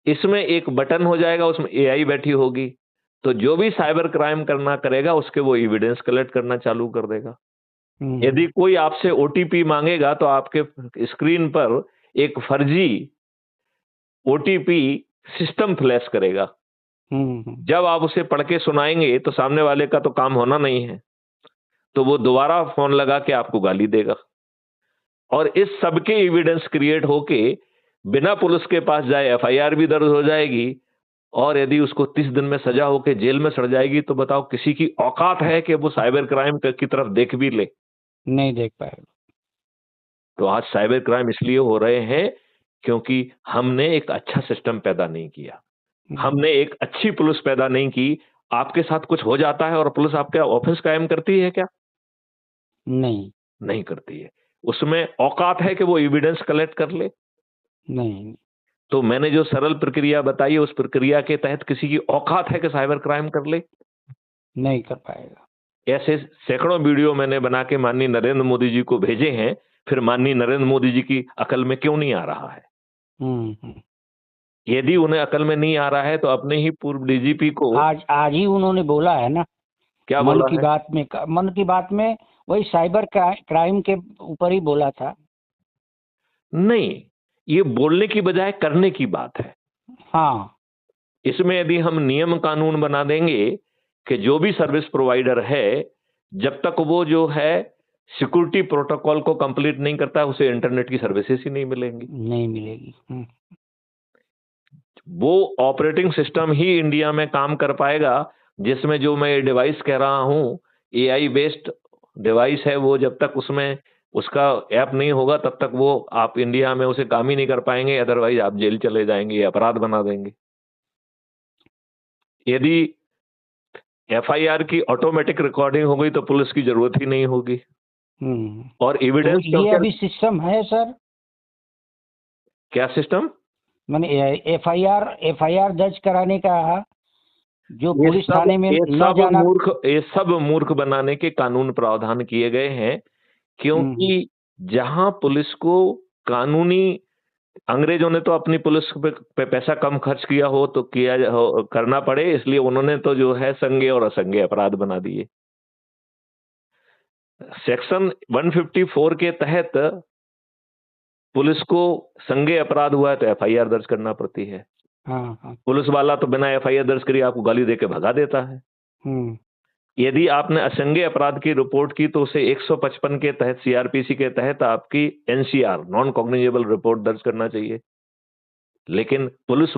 इसमें एक बटन हो जाएगा, उसमें एआई बैठी होगी, तो जो भी साइबर क्राइम करना करेगा उसके वो एविडेंस कलेक्ट करना चालू कर देगा। यदि कोई आपसे ओटीपी मांगेगा तो आपके स्क्रीन पर एक फर्जी ओटीपी सिस्टम फ्लैश करेगा। जब आप उसे पढ़ के सुनाएंगे तो सामने वाले का तो काम होना नहीं है, तो वो दोबारा फोन लगा के आपको गाली देगा। और इस सब के एविडेंस क्रिएट होके बिना पुलिस के पास जाए एफआईआर भी दर्ज हो जाएगी, और यदि उसको 30 दिन में सजा होके जेल में सड़ जाएगी, तो बताओ किसी की औकात है कि वो साइबर क्राइम की तरफ देख भी ले? नहीं देख पाएगा। तो आज साइबर क्राइम इसलिए हो रहे हैं क्योंकि हमने एक अच्छा सिस्टम पैदा नहीं किया, हमने एक अच्छी पुलिस पैदा नहीं की। आपके साथ कुछ हो जाता है और पुलिस आपके ऑफिस कायम करती है क्या? नहीं नहीं करती है। उसमें औकात है कि वो एविडेंस कलेक्ट कर ले? नहीं। तो मैंने जो सरल प्रक्रिया बताई, उस प्रक्रिया के तहत किसी की औकात है कि साइबर क्राइम कर ले? नहीं कर पाएगा। ऐसे सैकड़ों वीडियो मैंने बना के माननीय नरेंद्र मोदी जी को भेजे हैं, फिर माननीय नरेंद्र मोदी जी की अकल में क्यों नहीं आ रहा है? यदि उन्हें अकल में नहीं आ रहा है तो अपने ही पूर्व डीजीपी को आज ही उन्होंने बोला है ना, क्या मन बोला की है? बात में, मन की बात में वही साइबर क्राइम के ऊपर ही बोला था। नहीं, ये बोलने की बजाय करने की बात है। हाँ, इसमें यदि हम नियम कानून बना देंगे कि जो भी सर्विस प्रोवाइडर है, जब तक वो जो है सिक्योरिटी प्रोटोकॉल को कंप्लीट नहीं करता, उसे इंटरनेट की सर्विसेज ही नहीं मिलेंगी। नहीं मिलेगी। वो ऑपरेटिंग सिस्टम ही इंडिया में काम कर पाएगा जिसमें जो मैं ये डिवाइस कह रहा हूं, एआई बेस्ड डिवाइस है, वो जब तक उसमें उसका ऐप नहीं होगा तब तक वो आप इंडिया में उसे काम ही नहीं कर पाएंगे, अदरवाइज आप जेल चले जाएंगे, अपराध बना देंगे। यदि एफआईआर की ऑटोमेटिक रिकॉर्डिंग हो गई तो पुलिस की जरूरत ही नहीं होगी। और तो एविडेंस ये अभी सिस्टम है सर? क्या सिस्टम? मैंने एफआईआर दर्ज कराने का जो पुलिस थाने में न जाना, ये सब मूर्ख बनाने के कानून प्रावधान किए गए हैं, क्योंकि जहां पुलिस को कानूनी, अंग्रेजों ने तो अपनी पुलिस पे पैसा कम खर्च किया हो तो करना पड़े, इसलिए उन्होंने तो जो है संज्ञेय और असंज्ञेय अपराध बना दिए। सेक्शन 154 के तहत पुलिस को संज्ञेय अपराध हुआ है तो एफआईआर दर्ज करना पड़ती है। पुलिस वाला तो बिना एफआईआर दर्ज करिए आपको गाली देके भगा देता है। यदि आपने असंज्ञेय अपराध की रिपोर्ट की तो उसे 155 के तहत, सीआरपीसी के तहत आपकी एनसीआर, नॉन कॉग्निजेबल रिपोर्ट दर्ज करना चाहिए। लेकिन पुलिस